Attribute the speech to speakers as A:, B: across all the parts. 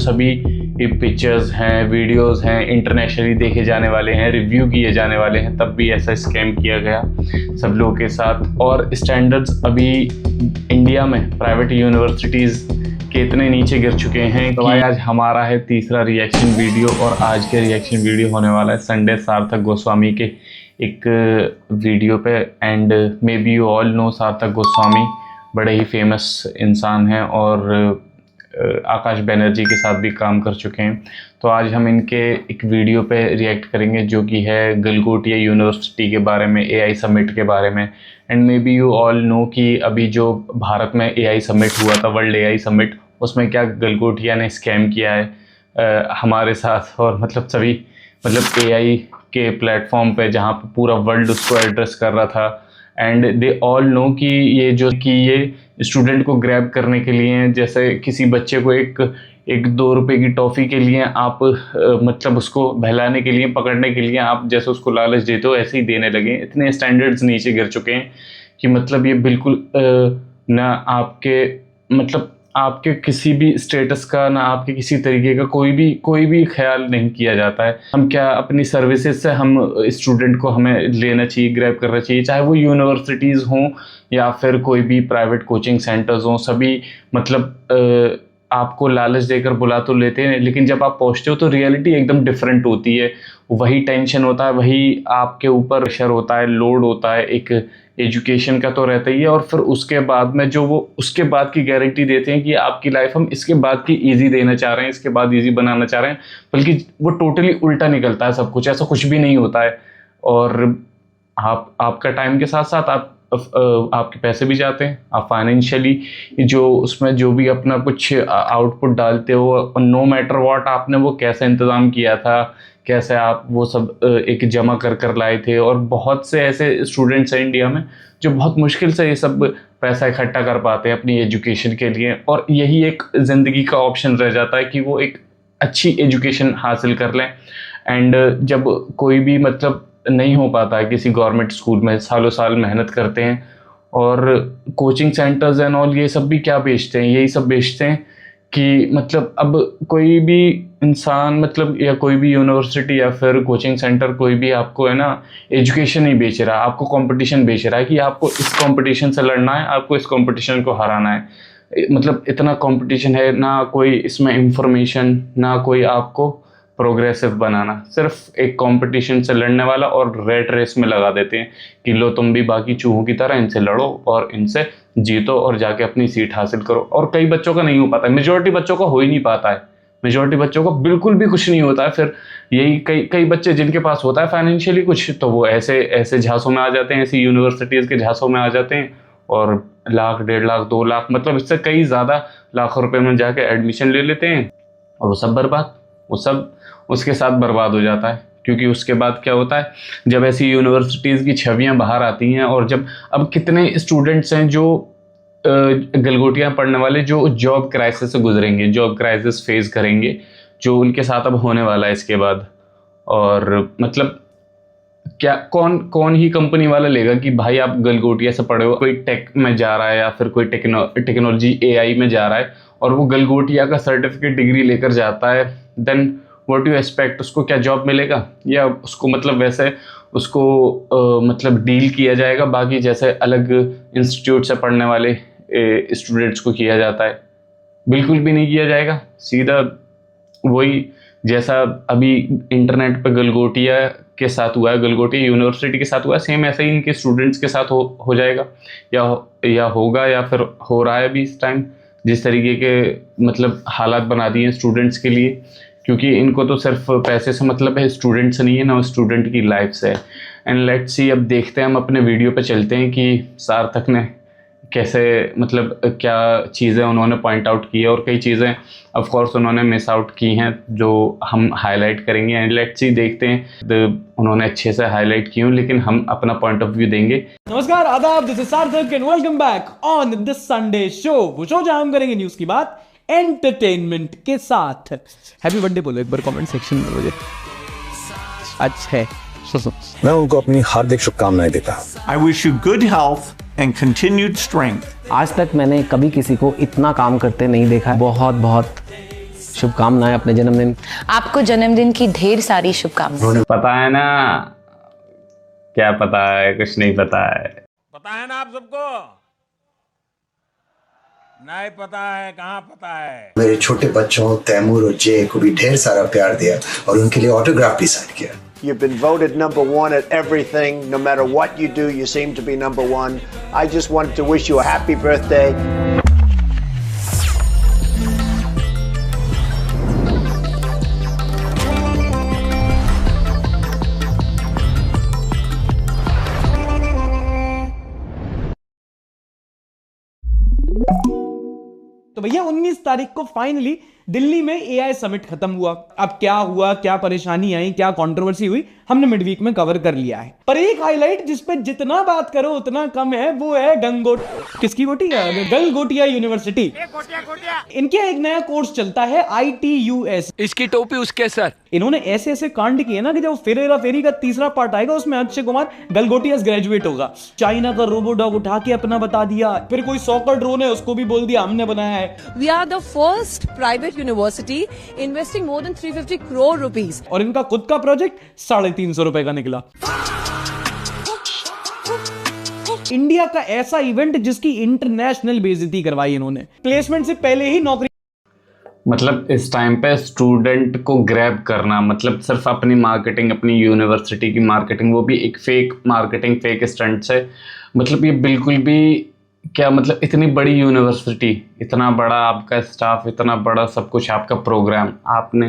A: सभी पिक्चर्स हैं, वीडियोस हैं, इंटरनेशनली देखे जाने वाले हैं, रिव्यू किए जाने वाले हैं, तब भी ऐसा स्कैम किया गया सब लोगों के साथ। और स्टैंडर्ड्स अभी इंडिया में प्राइवेट यूनिवर्सिटीज़ के इतने नीचे गिर चुके हैं। तो आज हमारा है तीसरा रिएक्शन वीडियो, और आज के रिएक्शन वीडियो होने वाला है संडे सार्थक गोस्वामी के एक वीडियो पे। And may be you all know सार्थक गोस्वामी बड़े ही फेमस इंसान हैं और आकाश बनर्जी के साथ भी काम कर चुके हैं। तो आज हम इनके एक वीडियो पे रिएक्ट करेंगे जो कि है गलगोटिया यूनिवर्सिटी के बारे में, एआई समिट के बारे में। And may be you all know कि अभी जो भारत में एआई समिट हुआ था, वर्ल्ड एआई समिट, उसमें क्या गलगोटिया ने स्कैम किया है हमारे साथ। और मतलब सभी एआई के प्लेटफॉर्म पे जहाँ पे पूरा वर्ल्ड उसको एड्रेस कर रहा था। एंड दे ऑल नो कि ये स्टूडेंट को ग्रैब करने के लिए, जैसे किसी बच्चे को एक 2 रुपए की टॉफ़ी के लिए आप उसको बहलाने के लिए, पकड़ने के लिए आप जैसे उसको लालच देते हो, ऐसे ही देने लगे। इतने स्टैंडर्ड्स नीचे गिर चुके हैं कि ये बिल्कुल ना आपके किसी भी स्टेटस का, ना आपके किसी तरीके का कोई भी ख्याल नहीं किया जाता है। हम क्या अपनी सर्विसेज से हम स्टूडेंट को हमें लेना चाहिए, ग्रैब करना चाहिए, चाहे वो यूनिवर्सिटीज़ हों या फिर कोई भी प्राइवेट कोचिंग सेंटर्स हों। सभी आपको लालच देकर बुला तो लेते हैं, लेकिन जब आप पहुंचते हो तो रियलिटी एकदम डिफरेंट होती है। वही टेंशन होता है, वही आपके ऊपर प्रेशर होता है, लोड होता है, एक एजुकेशन का तो रहता ही है। और फिर उसके बाद में जो वो उसके बाद की गारंटी देते हैं कि आपकी लाइफ हम इसके बाद की ईजी देना चाह रहे हैं, इसके बाद ईजी बनाना चाह रहे हैं, बल्कि वो टोटली उल्टा निकलता है सब कुछ। ऐसा कुछ भी नहीं होता है। और आपका टाइम के साथ साथ आपके पैसे भी जाते हैं। आप फाइनेंशियली उसमें जो भी अपना कुछ आउटपुट डालते हो, नो मैटर व्हाट, आपने वो कैसे इंतज़ाम किया था, कैसे आप वो सब एक जमा कर लाए थे। और बहुत से ऐसे स्टूडेंट्स हैं इंडिया में जो बहुत मुश्किल से ये सब पैसा इकट्ठा कर पाते हैं अपनी एजुकेशन के लिए, और यही एक ज़िंदगी का ऑप्शन रह जाता है कि वो एक अच्छी एजुकेशन हासिल कर लें। एंड जब कोई भी नहीं हो पाता है किसी गवर्नमेंट स्कूल में, सालों साल मेहनत करते हैं, और कोचिंग सेंटर्स एंड ऑल ये सब भी क्या बेचते हैं, यही सब बेचते हैं कि अब कोई भी इंसान या कोई भी यूनिवर्सिटी या फिर कोचिंग सेंटर कोई भी आपको है ना एजुकेशन नहीं बेच रहा, आपको कंपटीशन बेच रहा है कि आपको इस कंपटीशन से लड़ना है, आपको इस कंपटीशन को हराना है। इतना कंपटीशन है, ना कोई इसमें इंफॉर्मेशन, ना कोई आपको प्रोग्रेसिव बनाना, सिर्फ एक कंपटीशन से लड़ने वाला, और रेट रेस में लगा देते हैं कि लो तुम भी बाकी चूहों की तरह इनसे लड़ो और इनसे जीतो और जाके अपनी सीट हासिल करो। और कई बच्चों का नहीं हो पाता है, मेजॉरिटी बच्चों का हो ही नहीं पाता है, मेजॉरिटी बच्चों को बिल्कुल भी कुछ नहीं होता है। फिर यही कई बच्चे जिनके पास होता है फाइनेंशियली कुछ, तो वो ऐसे झांसों में आ जाते हैं, ऐसी यूनिवर्सिटीज़ के झांसों में आ जाते हैं, और लाख, 1.5 लाख, 2 लाख, इससे कई ज़्यादा लाखों रुपए में जाके एडमिशन ले लेते हैं, और वो सब बर्बाद, वो सब उसके साथ बर्बाद हो जाता है। क्योंकि उसके बाद क्या होता है, जब ऐसी यूनिवर्सिटीज़ की छवियां बाहर आती हैं, और जब अब कितने स्टूडेंट्स हैं जो गलगोटियां पढ़ने वाले, जो जॉब क्राइसिस से गुजरेंगे, जॉब क्राइसिस फेस करेंगे, जो उनके साथ अब होने वाला है इसके बाद। और क्या कौन ही कंपनी वाला लेगा कि भाई आप गलगोटिया से पढ़े हो, कोई टेक में जा रहा है या फिर कोई टेक्नोलॉजी एआई में जा रहा है, और वो गलगोटिया का सर्टिफिकेट डिग्री लेकर जाता है, देन व्हाट यू एक्सपेक्ट, उसको क्या जॉब मिलेगा? या उसको वैसे उसको डील किया जाएगा बाकी जैसे अलग इंस्टीट्यूट से पढ़ने वाले स्टूडेंट्स को किया जाता है? बिल्कुल भी नहीं किया जाएगा। सीधा वही जैसा अभी इंटरनेट पे गलगोटिया के साथ हुआ है, गलगोटिया यूनिवर्सिटी के साथ हुआ है, सेम ऐसे ही इनके स्टूडेंट्स के साथ हो जाएगा, या होगा, या फिर हो रहा है अभी इस टाइम। जिस तरीके के हालात बना दिए हैं स्टूडेंट्स के लिए, क्योंकि इनको तो सिर्फ पैसे से है, स्टूडेंट से नहीं है ना, स्टूडेंट की लाइफ से है। एंड लेट्स सी, अब देखते हैं, हम अपने वीडियो पे चलते हैं कि सार्थक ने कैसे क्या चीज़ें उन्होंने पॉइंट आउट की है, और कई चीज़ें ऑफ कोर्स उन्होंने मिस आउट की हैं जो हम हाईलाइट करेंगे। एंड लेट्स सी, देखते हैं उन्होंने अच्छे से हाईलाइट की हूँ, लेकिन हम अपना पॉइंट ऑफ व्यू देंगे।
B: नमस्कार, आदाब, दिस इज सार्थक and welcome back on this Sunday show. वो शो जहां हम करेंगे न्यूज़ की बात एंटरटेनमेंट के साथ। हैप्पी बर्थडे बोलो एक बार कमेंट सेक्शन में मुझे। अच्छा है,
C: मैं उनको अपनी हार्दिक शुभकामनाएं देता हूं।
D: I wish you good health and continued strength.
E: आज तक मैंने कभी किसी को इतना काम करते नहीं देखा। बहुत बहुत
B: शुभकामनाएं अपने जन्मदिन।
E: आपको जन्मदिन की ढेर सारी शुभकामनाएं।
A: पता है ना क्या पता है, कुछ नहीं पता है।
F: पता है ना आप सबको? नहीं पता है, कहाँ पता है।
C: मेरे छोटे बच्चों तैमूर और जय को भी ढेर सारा प्यार दिया और उनके लिए ऑटोग्राफ भी साइन किया।
G: You've been voted number one at everything. No matter what you do, you seem to be number one. I just wanted to wish you a happy birthday.
B: तो भैया 19 तारीख को फाइनली दिल्ली में एआई समिट खत्म हुआ। अब क्या हुआ, क्या परेशानी आई, क्या कंट्रोवर्सी हुई, हमने मिड वीक में कवर कर लिया है। पर एक हाईलाइट जिस पे जितना बात करो उतना कम है, वो है किसकी गोटिया? गलगोटिया यूनिवर्सिटी। इनके एक नया कोर्स चलता है ITUS।
F: इसकी टोपी उसके सर।
B: इन्होंने ऐसे ऐसे कांड किए ना कि जब फेरेरा फेरी का तीसरा पार्ट आएगा उसमें अक्षय कुमार गलगोटियास ग्रेजुएट होगा। चाइना का रोबो डॉग उठा के अपना बता दिया, फिर कोई सॉकर ड्रोन है उसको भी बोल दिया हमने बनाया है।
H: We are the first private university investing more than 350 crore rupees.
B: और इनका खुद का प्रोजेक्ट 350 रुपए का निकला। इंडिया का ऐसा इवेंट जिसकी इंटरनेशनल बेइज्जती करवाई इन्होंने। प्लेसमेंट से पहले ही नौकरी।
A: मतलब इस टाइम पे स्टूडेंट को ग्रैब करना, मतलब सिर्फ अपनी मार्केटिंग, अपनी यूनिवर्सिटी की मार्केटिंग, वो भी एक फेक मार्केटिंग, फेक स्टंट से, मतलब ये बिल्कुल भी क्या, मतलब इतनी बड़ी यूनिवर्सिटी, इतना बड़ा आपका स्टाफ, इतना बड़ा सब कुछ, आपका प्रोग्राम, आपने,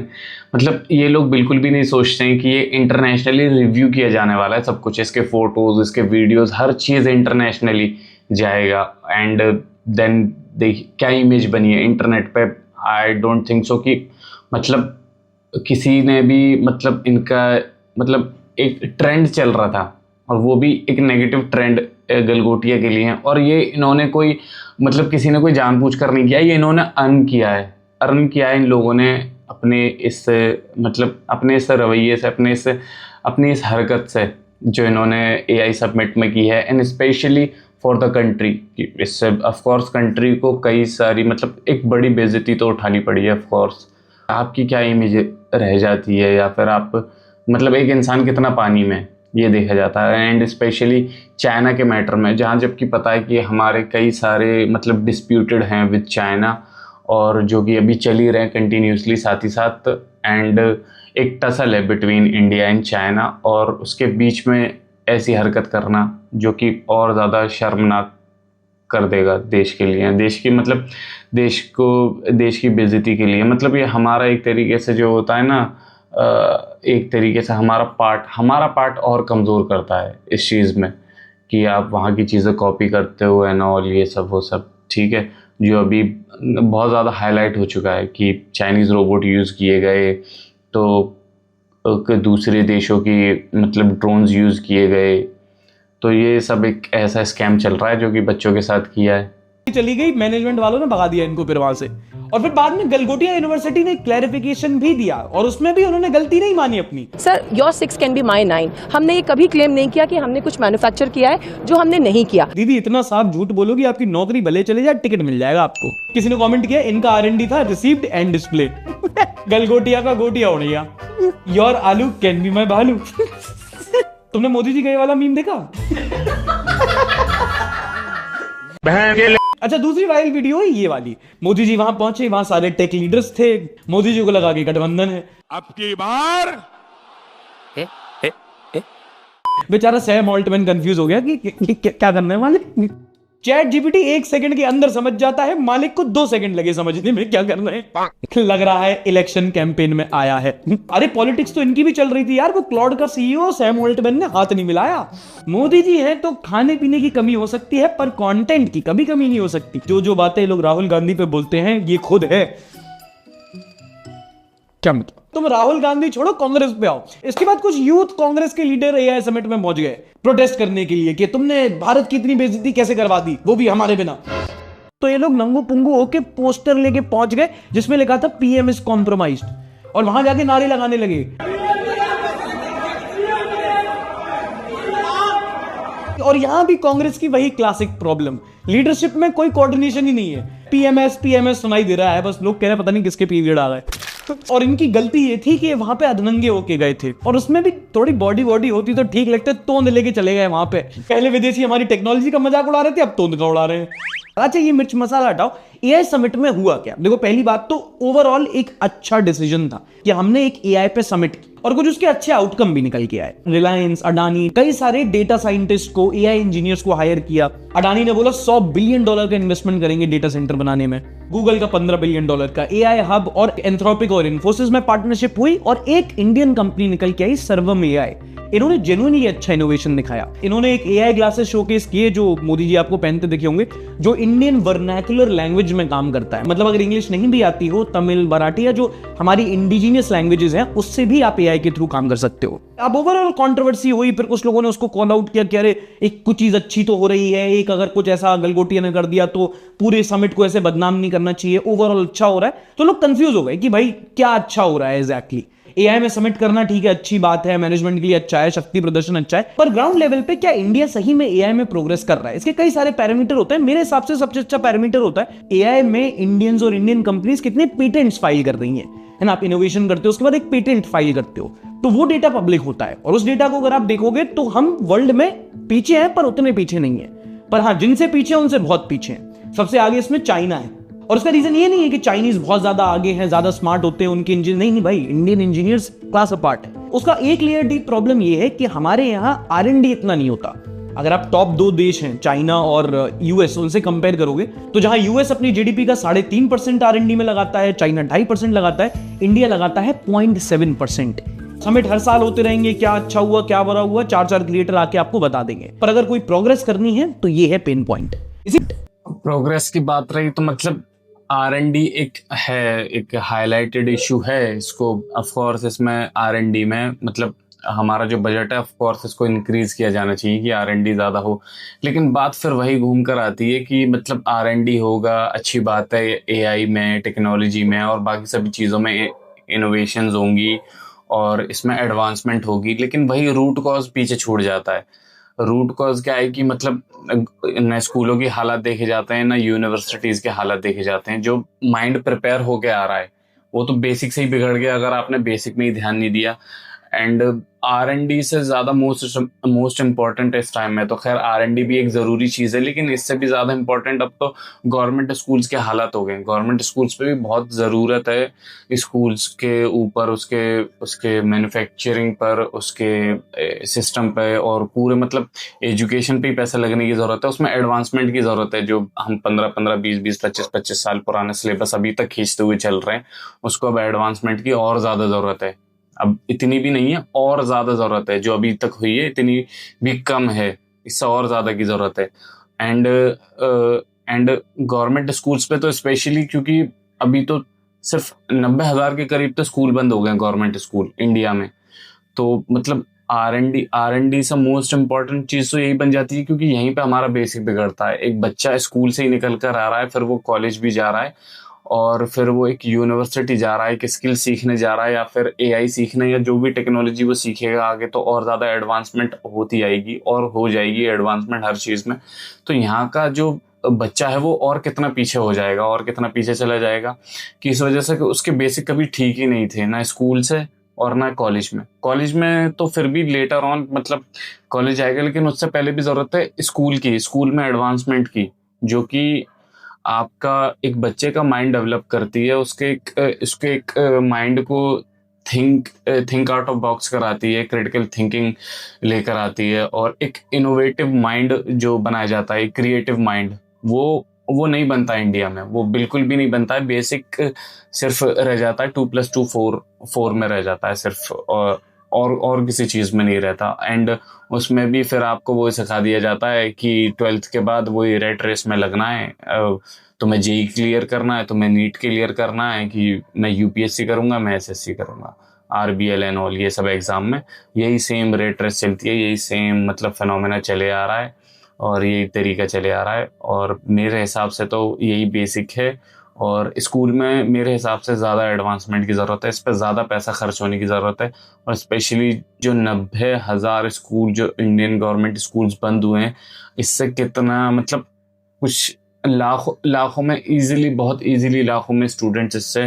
A: मतलब ये लोग बिल्कुल भी नहीं सोचते हैं कि ये इंटरनेशनली रिव्यू किया जाने वाला है सब कुछ। इसके फोटोज़, इसके वीडियोज़, हर चीज़ इंटरनेशनली जाएगा। एंड देन देखिए क्या इमेज बनी है इंटरनेट पे। आई डोंट थिंक सो कि मतलब किसी ने भी, मतलब इनका, मतलब एक ट्रेंड चल रहा था और वो भी एक नेगेटिव ट्रेंड गलगोटिया के लिए है। और ये इन्होंने कोई, मतलब किसी ने कोई जानबूझकर नहीं किया, ये इन्होंने अर्न किया है इन लोगों ने अपने इस, मतलब अपने इस रवैये से, अपनी इस हरकत से जो इन्होंने AI सबमिट में की है। And specially for the country, इससे ऑफकोर्स कंट्री को कई सारी, मतलब एक बड़ी बेइज्जती तो उठानी पड़ी है। ऑफकोर्स आपकी क्या इमेज रह जाती है, या फिर आप, मतलब एक इंसान कितना पानी में, ये देखा जाता है। एंड स्पेशली चाइना के मैटर में, जहाँ जबकि पता है कि हमारे कई सारे, मतलब डिस्प्यूटेड हैं विद चाइना, और जो कि अभी चल ही रहे हैं कंटिन्यूसली साथ ही साथ। एंड एक टसल है बिटवीन इंडिया एंड चाइना, और उसके बीच में ऐसी हरकत करना जो कि और ज़्यादा शर्मनाक कर देगा देश के लिए, देश की, मतलब देश की बेइज्जती के लिए। मतलब ये हमारा एक तरीके से जो होता है ना, एक तरीके से हमारा पार्ट और कमज़ोर करता है इस चीज़ में कि आप वहाँ की चीज़ें कॉपी करते हो एंड ऑल, ये सब वो सब ठीक है। जो अभी बहुत ज़्यादा हाईलाइट हो चुका है कि चाइनीज़ रोबोट यूज़ किए गए, तो दूसरे देशों की, मतलब ड्रोन्स यूज़ किए गए, तो ये सब एक ऐसा स्कैम चल रहा है जो कि बच्चों के साथ किया है।
B: चली गई, मैनेजमेंट वालों ने भगा दिया इनको फिर वहां से। और फिर बाद में गलगोटिया यूनिवर्सिटी ने क्लैरिफिकेशन भी दिया और उसमें भी उन्होंने गलती नहीं मानी अपनी।
H: Sir, your 6 can be my 9। हमने ये कभी क्लेम नहीं किया कि हमने कुछ मैन्युफैक्चर किया है जो हमने नहीं किया।
B: दीदी इतना साफ झूठ बोलोगी आपकी नौकरी भले चले जाए, टिकट मिल जाएगा आपको। किसी ने कमेंट किया इनका R&D था रिसीव्ड एंड डिस्प्ले। गलगोटिया का गोटिया हो गया। योर आलू कैन बी माई भालू। तुमने मोदी जी का ये वाला मीम देखा? अच्छा, दूसरी वायरल वीडियो है ये वाली। मोदी जी वहां पहुंचे, वहां सारे टेक लीडर्स थे। मोदी जी को लगा कि गठबंधन है।
F: अब की बार
B: बेचारा सैम ऑल्टमैन कंफ्यूज हो गया कि क्या करना है मालिक। चैट जीपीटी 1 सेकंड के अंदर समझ जाता है, मालिक को 2 सेकंड लगे समझने में क्या करना है। लग रहा है इलेक्शन कैंपेन में आया है। अरे पॉलिटिक्स तो इनकी भी चल रही थी यार। वो क्लॉड का CEO सैम ऑल्टमैन ने हाथ नहीं मिलाया। मोदी जी हैं तो खाने पीने की कमी हो सकती है, पर कंटेंट की कभी कमी नहीं हो सकती। जो बातें लोग राहुल गांधी पे बोलते हैं ये खुद है। क्या मतलब? तुम राहुल गांधी छोड़ो, कांग्रेस पे आओ। इसके बाद कुछ यूथ कांग्रेस के लीडर AI समिट में पहुंच गए प्रोटेस्ट करने के लिए कि तुमने भारत की इतनी बेइज्जती कैसे करवा दी, वो भी हमारे बिना। तो ये लोग नंगू पुंगू होके पोस्टर लेके पहुंच गए जिसमें लिखा था PM इज कॉम्प्रोमाइज्ड, और वहां जाके नारे लगाने लगे। और यहां भी कांग्रेस की वही क्लासिक प्रॉब्लम, लीडरशिप में कोई कोऑर्डिनेशन ही नहीं है। PMS सुनाई दे रहा है, बस लोग कह रहे हैं पता नहीं किसके पीरियड आ गए। और इनकी गलती ये थी कि वहां पे अधनंगे होके गए थे, और उसमें भी थोड़ी बॉडी होती तो ठीक लगता, तोंद लेके चले गए वहां पे। पहले विदेशी हमारी टेक्नोलॉजी का मजाक उड़ा रहे थे, अब तोंद का उड़ा रहे हैं। अच्छा, ये मिर्च मसाला हटाओ, एआई समिट में हुआ क्या? देखो, पहली बात तो ओवरऑल एक अच्छा डिसीजन था कि हमने एक एआई पे समिट की, और कुछ उसके अच्छे आउटकम भी निकल के आए। रिलायंस, अडानी, कई सारे डेटा साइंटिस्ट को, एआई इंजीनियर्स को हायर किया। अडानी ने बोला $100 बिलियन का इन्वेस्टमेंट करेंगे डेटा सेंटर बनाने में। गूगल का $15 बिलियन का, एआई हब और एंथ्रोपिक और इन्फोसिस में पार्टनरशिप हुई, और एक इंडियन कंपनी निकल के आई, सर्वम एआई। इन्होंने जेन्युइनली अच्छा इनोवेशन दिखाया। इन्होंने एक एआई ग्लासेस शोकेस किए जो मोदी जी आपको पहनते दिखे होंगे, जो इंडियन वर्नाकुलर लैंग्वेज में काम करता है। मतलब अगर इंग्लिश नहीं भी आती हो, तमिल, मराठी या जो हमारी इंडिजीनियस लैंग्वेजेस हैं, उससे भी आप एआई के थ्रू काम कर सकते हो। अब ओवरऑल कंट्रोवर्सी हुई, फिर कुछ लोगों ने उसको कॉल आउट किया कि अरे एक कुछ चीज अच्छी तो हो रही है, एक अगर कुछ ऐसा गलगोटिया ने कर दिया तो पूरे समिट को ऐसे बदनाम नहीं करना चाहिए, ओवरऑल अच्छा हो रहा है। तो लोग कंफ्यूज हो गए कि भाई क्या अच्छा हो रहा है एग्जैक्टली। एआई में समिट करना ठीक है, अच्छी बात है, मैनेजमेंट के लिए अच्छा है, शक्ति प्रदर्शन अच्छा है, पर ग्राउंड लेवल पे क्या इंडिया सही में एआई में प्रोग्रेस कर रहा है? इसके कई सारे पैरामीटर होते हैं। मेरे हिसाब से सबसे अच्छा पैरामीटर होता है एआई में इंडियंस और इंडियन कंपनीज कितने पेटेंट्स फाइल कर रही हैं, है ना। आप इनोवेशन करते हो, उसके बाद एक पेटेंट फाइल करते हो, तो वो डेटा पब्लिक होता है, और उस डेटा को अगर आप देखोगे तो हम वर्ल्ड में पीछे हैं, पर उतने पीछे नहीं है। पर हाँ, जिनसे पीछे उनसे बहुत पीछे हैं। सबसे आगे इसमें चाइना है, और उसका रीजन ये नहीं है कि चाइनीज बहुत ज्यादा आगे हैं, ज्यादा स्मार्ट होते हैं उनके इंजीनियर, नहीं भाई, इंडियन इंजीनियर्स क्लास अपार्ट है। उसका एक लेयर डीप प्रॉब्लम ये है कि हमारे यहाँ R&D इतना नहीं होता। अगर आप टॉप 2 देश हैं, चाइना और यूएस, उनसे कंपेयर करोगे तो जहां यूएस अपनी जीडीपी का 3.5% R&D में लगाता है, चाइना 2.5% लगाता है, इंडिया लगाता है 0.7%। समिट हर साल होते रहेंगे, क्या अच्छा हुआ क्या बुरा हुआ 4 क्रिएटर आके आपको बता देंगे, पर अगर कोई प्रोग्रेस करनी है तो ये है पेन पॉइंट।
A: प्रोग्रेस की बात रही तो मतलब R&D एक हाईलाइटेड इशू है। इसको ऑफ कोर्स इसमें R&D में मतलब हमारा जो बजट है ऑफ कोर्स इसको इंक्रीज किया जाना चाहिए कि R&D ज़्यादा हो, लेकिन बात फिर वही घूम कर आती है कि मतलब R&D होगा, अच्छी बात है, AI में, टेक्नोलॉजी में और बाकी सभी चीज़ों में इनोवेशंस होंगी और इसमें एडवांसमेंट होगी, लेकिन वही रूट कॉज पीछे छूट जाता है। रूट कॉज क्या है कि मतलब न स्कूलों की हालत देखे जाते हैं, ना यूनिवर्सिटीज़ के हालत देखे जाते हैं। जो माइंड प्रिपेयर होके आ रहा है वो तो बेसिक से ही बिगड़ गया अगर आपने बेसिक में ही ध्यान नहीं दिया। एंड R&D से ज़्यादा मोस्ट इम्पॉर्टेंट इस टाइम में तो खैर R&D भी एक ज़रूरी चीज़ है, लेकिन इससे भी ज़्यादा इम्पॉर्टेंट अब तो गवर्नमेंट स्कूल्स के हालात हो गए। गवर्नमेंट स्कूल्स पे भी बहुत ज़रूरत है, स्कूल्स के ऊपर उसके मैन्युफैक्चरिंग पर, उसके सिस्टम पे और पूरे मतलब एजुकेशन पे ही पैसा लगने की ज़रूरत है। उसमें एडवांसमेंट की ज़रूरत है। जो हम 15-15, 20-20, 25-25 साल पुराने सिलेबस अभी तक खींचते हुए चल रहे हैं, उसको अब एडवांसमेंट की और ज़्यादा ज़रूरत है। अब इतनी भी नहीं है, और ज़्यादा ज़रूरत है। जो अभी तक हुई है इतनी भी कम है, इससे और ज़्यादा की ज़रूरत है। एंड गवर्नमेंट स्कूल्स पे तो स्पेशली, क्योंकि अभी तो सिर्फ 90,000 के करीब तो स्कूल बंद हो गए गवर्नमेंट स्कूल इंडिया में। तो मतलब R&D से मोस्ट इम्पॉर्टेंट चीज़ तो यही बन जाती है, क्योंकि यहीं पे हमारा बेसिक बिगड़ता है। एक बच्चा स्कूल से ही निकल कर आ रहा है, फिर वो कॉलेज भी जा रहा है और फिर वो एक यूनिवर्सिटी जा रहा है, एक स्किल सीखने जा रहा है या फिर AI सीखने या जो भी टेक्नोलॉजी वो सीखेगा आगे, तो और ज़्यादा एडवांसमेंट होती आएगी और हो जाएगी एडवांसमेंट हर चीज़ में। तो यहाँ का जो बच्चा है वो और कितना पीछे हो जाएगा और कितना पीछे चला जाएगा, कि इस वजह से कि उसके बेसिक कभी ठीक ही नहीं थे, ना स्कूल से और ना कॉलेज में तो फिर भी लेटर ऑन मतलब कॉलेज आएगा, लेकिन उससे पहले भी ज़रूरत है स्कूल में एडवांसमेंट की, जो कि आपका एक बच्चे का माइंड डेवलप करती है, उसके एक माइंड को थिंक आउट ऑफ बॉक्स कराती है, क्रिटिकल थिंकिंग लेकर आती है, और एक इनोवेटिव माइंड जो बनाया जाता है, क्रिएटिव माइंड, वो नहीं बनता इंडिया में, वो बिल्कुल भी नहीं बनता है। बेसिक सिर्फ रह जाता है 2+2 4 में रह जाता है सिर्फ, और किसी चीज़ में नहीं रहता। एंड उसमें भी फिर आपको वो सिखा दिया जाता है कि 12th के बाद वही रेट रेस में लगना है, तुम्हें JEE क्लियर करना है, तुम्हें नीट क्लियर करना है, कि मैं UPSC करूँगा, मैं SSC करूँगा, RBL एंड ऑल, ये सब एग्ज़ाम में यही सेम रेट रेस चलती है, यही सेम मतलब फिनोमेना चले आ रहा है और यही तरीका चले आ रहा है। और मेरे हिसाब से तो यही बेसिक है, और स्कूल में मेरे हिसाब से ज़्यादा एडवांसमेंट की ज़रूरत है, इस पर ज़्यादा पैसा खर्च होने की ज़रूरत है। और स्पेशली जो 90,000 स्कूल जो इंडियन गवर्नमेंट स्कूल्स बंद हुए हैं, इससे कितना मतलब कुछ लाखों में इजीली, बहुत इजीली लाखों में स्टूडेंट्स इससे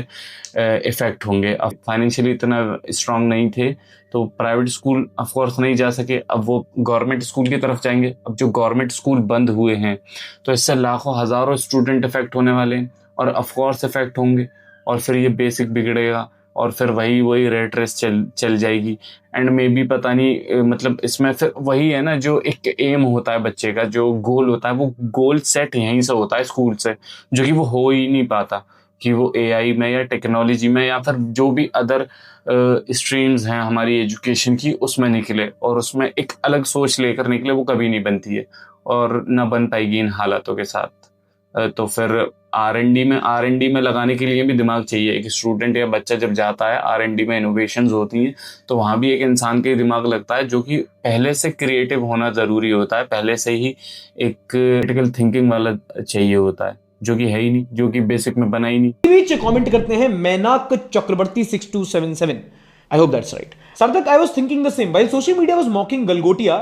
A: इफ़ेक्ट होंगे। अब फाइनेंशियली इतना स्ट्रांग नहीं थे तो प्राइवेट स्कूल ऑफ कोर्स नहीं जा सके, अब वो गवर्नमेंट स्कूल की तरफ जाएंगे। अब जो गवर्नमेंट स्कूल बंद हुए हैं तो इससे लाखों हज़ारों स्टूडेंट इफ़ेक्ट होने वाले हैं और ऑफ कोर्स इफ़ेक्ट होंगे, और फिर ये बेसिक बिगड़ेगा और फिर वही रेट रेस चल जाएगी। एंड मे बी पता नहीं, मतलब इसमें फिर वही है ना, जो एक एम होता है बच्चे का, जो गोल होता है, वो गोल सेट यहीं से होता है स्कूल से, जो कि वो हो ही नहीं पाता कि वो एआई में या टेक्नोलॉजी में या फिर जो भी अदर स्ट्रीम्स हैं हमारी एजुकेशन की उसमें निकले, और उसमें एक अलग सोच लेकर निकले, वो कभी नहीं बनती है और ना बन पाएगी इन हालातों के साथ। तो फिर आर&डी में लगाने के लिए भी दिमाग चाहिए। एक स्टूडेंट या बच्चा जब जाता है आर&डी में, इनोवेशंस होती हैं, तो वहाँ भी एक इंसान के दिमाग लगता है, जो कि पहले से क्रिएटिव होना ज़रूरी होता है, पहले से ही एक क्रिटिकल थिंकिंग वाला चाहिए होता है, जो कि है ही नहीं, जो कि बेसिक में बना ही नहीं।
B: बीच कमेंट करते हैं मैनाक चक्रवर्ती 6277। I hope that's right. Sarthak, I was thinking the same. While social media was mocking Galgotia,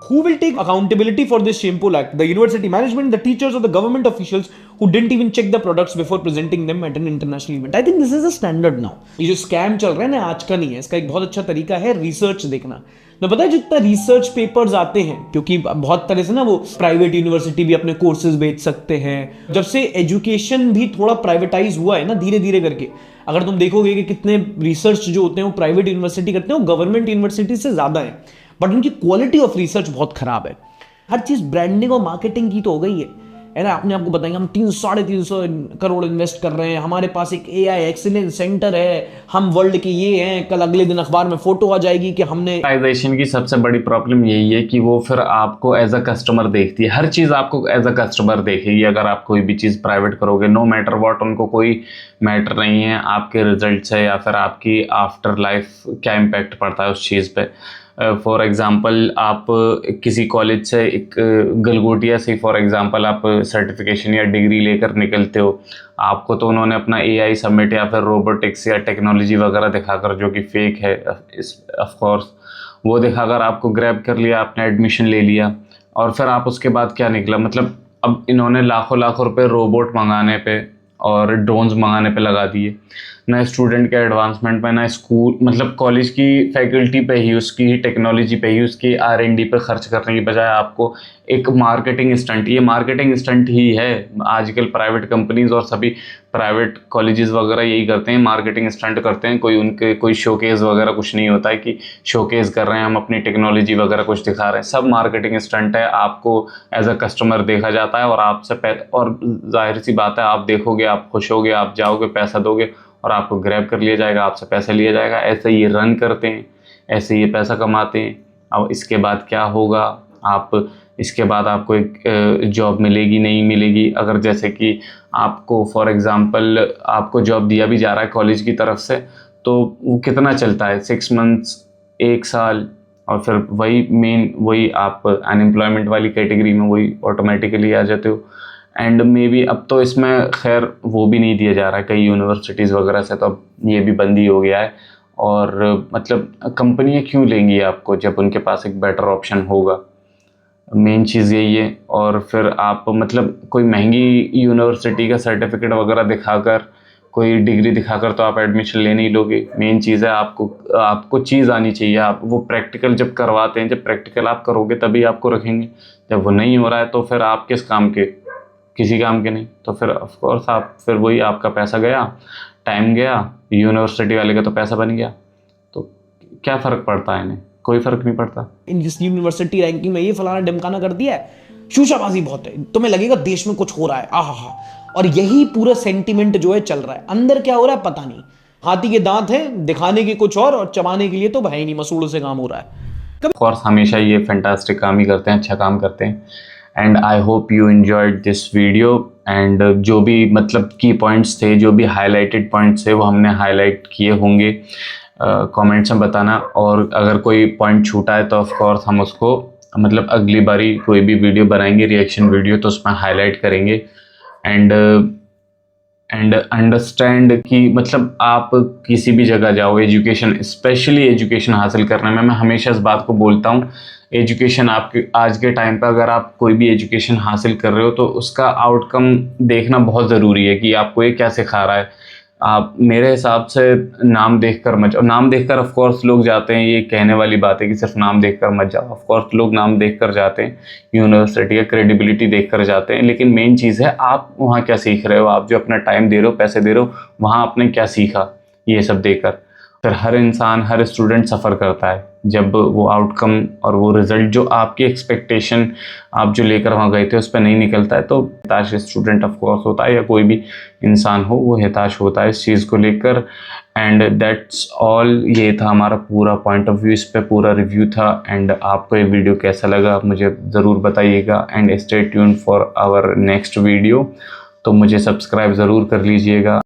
B: who will take accountability for this shameful act? The university management, the teachers, or the government officials who didn't even check the products before presenting them at an international event? I think this is a standard now. ये जो scam चल रहा है ना, आज का नहीं है, इसका एक बहुत अच्छा तरीका है रिसर्च देखना। तो पता है जितना रिसर्च पेपर्स आते हैं, क्योंकि बहुत तरह से ना वो प्राइवेट यूनिवर्सिटी भी अपने कोर्सेज बेच सकते हैं। जब से एजुकेशन भी थोड़ा प्राइवेटाइज हुआ है ना धीरे धीरे करके, अगर तुम देखोगे कि कितने रिसर्च जो होते हैं वो प्राइवेट यूनिवर्सिटी करते हैं, वो गवर्नमेंट यूनिवर्सिटी से ज्यादा है, बट उनकी क्वालिटी ऑफ रिसर्च बहुत खराब है। हर चीज ब्रांडिंग और मार्केटिंग की तो हो गई है ना। अपने आपको बताएंगे हम 300-350 करोड़ इन्वेस्ट कर रहे हैं, हमारे पास एक एआई एक्सीलेंस सेंटर है, हम वर्ल्ड के ये हैं, कल अगले दिन अखबार में फोटो आ जाएगी कि हमने।
A: प्राइवेटाइजेशन की सबसे बड़ी प्रॉब्लम यही है कि वो फिर आपको एज अ कस्टमर देखती है, हर चीज़ आपको एज अ कस्टमर देखेगी। अगर आप कोई भी चीज़ प्राइवेट करोगे, नो मैटर व्हाट, उनको कोई मैटर नहीं है आपके रिजल्ट से या फिर आपकी आफ्टर लाइफ क्या इम्पैक्ट पड़ता है उस चीज़ पे। फॉर एग्ज़ाम्पल आप किसी कॉलेज से, एक गलगोटिया से फॉर एग्ज़ाम्पल आप सर्टिफिकेशन या डिग्री लेकर निकलते हो, आपको तो उन्होंने अपना एआई सबमिट या फिर रोबोटिक्स या टेक्नोलॉजी वगैरह दिखाकर, जो कि फेक है ऑफ कोर्स, वो दिखाकर आपको ग्रैब कर लिया, आपने एडमिशन ले लिया, और फिर आप उसके बाद क्या निकला, मतलब अब इन्होंने लाखों रुपए रोबोट मंगाने पे और ड्रोन्स मंगाने पे लगा दिए, ना स्टूडेंट के एडवांसमेंट पे, ना स्कूल, मतलब कॉलेज की फैकल्टी पे ही, उसकी ही टेक्नोलॉजी पे ही, उसकी आर&डी पे खर्च करने की बजाय आपको एक मार्केटिंग स्टंट, ये मार्केटिंग स्टंट ही है। आजकल प्राइवेट कंपनीज और सभी प्राइवेट कॉलेजेस वगैरह यही करते हैं, मार्केटिंग स्टंट करते हैं। कोई शोकेस वगैरह कुछ नहीं होता है कि शोकेस कर रहे हैं हम अपनी टेक्नोलॉजी वगैरह कुछ दिखा रहे हैं, सब मार्केटिंग स्टंट है। आपको एज अ कस्टमर देखा जाता है और आपसे और जाहिर सी बात है, आप देखोगे, आप खुश होगे, आप जाओगे, पैसा दोगे और आपको ग्रैब कर लिया जाएगा, आपसे पैसा लिया जाएगा। ऐसे ये रन करते हैं, ऐसे ये पैसा कमाते हैं। अब इसके बाद क्या होगा, इसके बाद आपको एक जॉब मिलेगी नहीं मिलेगी। अगर जैसे कि आपको फॉर एग्ज़ाम्पल आपको जॉब दिया भी जा रहा है कॉलेज की तरफ से, तो वो कितना चलता है, 6 मंथ्स, 1 साल, और फिर वही आप अनएम्प्लॉयमेंट वाली कैटेगरी में वही ऑटोमेटिकली आ जाते हो। एंड मे बी अब तो इसमें खैर वो भी नहीं दिया जा रहा है कई यूनिवर्सिटीज़ वगैरह से, तो अब ये भी बंद ही हो गया है। और मतलब कंपनियाँ क्यों लेंगी आपको जब उनके पास एक बेटर ऑप्शन होगा, मेन चीज़ यही है। और फिर आप मतलब कोई महंगी यूनिवर्सिटी का सर्टिफिकेट वगैरह दिखाकर, कोई डिग्री दिखाकर तो आप एडमिशन ले नहीं लोगे। मेन चीज़ है आपको चीज़ आनी चाहिए। आप वो प्रैक्टिकल जब करवाते हैं, जब प्रैक्टिकल आप करोगे तभी आपको रखेंगे। जब वो नहीं हो रहा है तो फिर आप किस काम के, किसी काम के नहीं। तो फिर ऑफ कोर्स आप फिर वही आपका पैसा गया, टाइम गया, यूनिवर्सिटी वाले का तो पैसा बन गया। तो क्या फ़र्क पड़ता है इन्हें, कोई फ़र्क नहीं पड़ता।
B: इन जिस यूनिवर्सिटी रैंकिंग में ये फलाना ढिमकाना कर दिया है, शूशाबाजी बहुत है, तुम्हें लगेगा देश में कुछ हो रहा है, आहा। और यही पूरा सेंटिमेंट जो है चल रहा है, अंदर क्या हो रहा है पता नहीं। हाथी के दांत हैं, दिखाने के कुछ और चबाने के लिए तो भाई नहीं, मसूड़ों से काम हो रहा है।
A: ऑफ कोर्स हमेशा ये फैंटास्टिक काम ही करते हैं, अच्छा काम करते हैं। And I hope you enjoyed this video. And जो भी मतलब की पॉइंट्स थे, जो भी हाईलाइटेड पॉइंट्स थे, वो हमने हाईलाइट किए होंगे। कमेंट्स में बताना, और अगर कोई पॉइंट छूटा है तो ऑफ कोर्स हम उसको मतलब अगली बारी कोई भी वीडियो बनाएंगे, रिएक्शन वीडियो, तो उसमें हाईलाइट करेंगे। एंड अंडरस्टैंड कि मतलब आप किसी भी जगह जाओ, एजुकेशन, स्पेशली एजुकेशन हासिल करने में, मैं हमेशा इस बात को बोलता हूँ, एजुकेशन आपके आज के टाइम पर अगर आप कोई भी एजुकेशन हासिल कर रहे हो तो उसका आउटकम देखना बहुत ज़रूरी है कि आपको ये क्या सिखा रहा है। आप मेरे हिसाब से नाम देखकर मत जाओ। नाम देखकर ऑफ कोर्स लोग जाते हैं, ये कहने वाली बात है कि सिर्फ नाम देखकर मत जाओ। ऑफ कोर्स लोग नाम देखकर जाते हैं, यूनिवर्सिटी का क्रेडिबिलिटी देखकर जाते हैं, लेकिन मेन चीज़ है आप वहाँ क्या सीख रहे हो, आप जो अपना टाइम दे रहे हो, पैसे दे रहे हो, वहाँ आपने क्या सीखा, ये सब देकर। फिर हर इंसान, हर स्टूडेंट सफ़र करता है जब वो आउटकम और वो रिज़ल्ट जो आपकी एक्सपेक्टेशन आप जो लेकर वहाँ गए थे उस पर नहीं निकलता है, तो हताश स्टूडेंट ऑफ कोर्स होता है, या कोई भी इंसान हो वो हताश होता है इस चीज़ को लेकर। एंड दैट्स ऑल, ये था हमारा पूरा पॉइंट ऑफ व्यू, इस पे पूरा रिव्यू था। एंड आपको ये वीडियो कैसा लगा आप मुझे ज़रूर बताइएगा। And stay tuned for our next video. तो मुझे सब्सक्राइब ज़रूर कर लीजिएगा।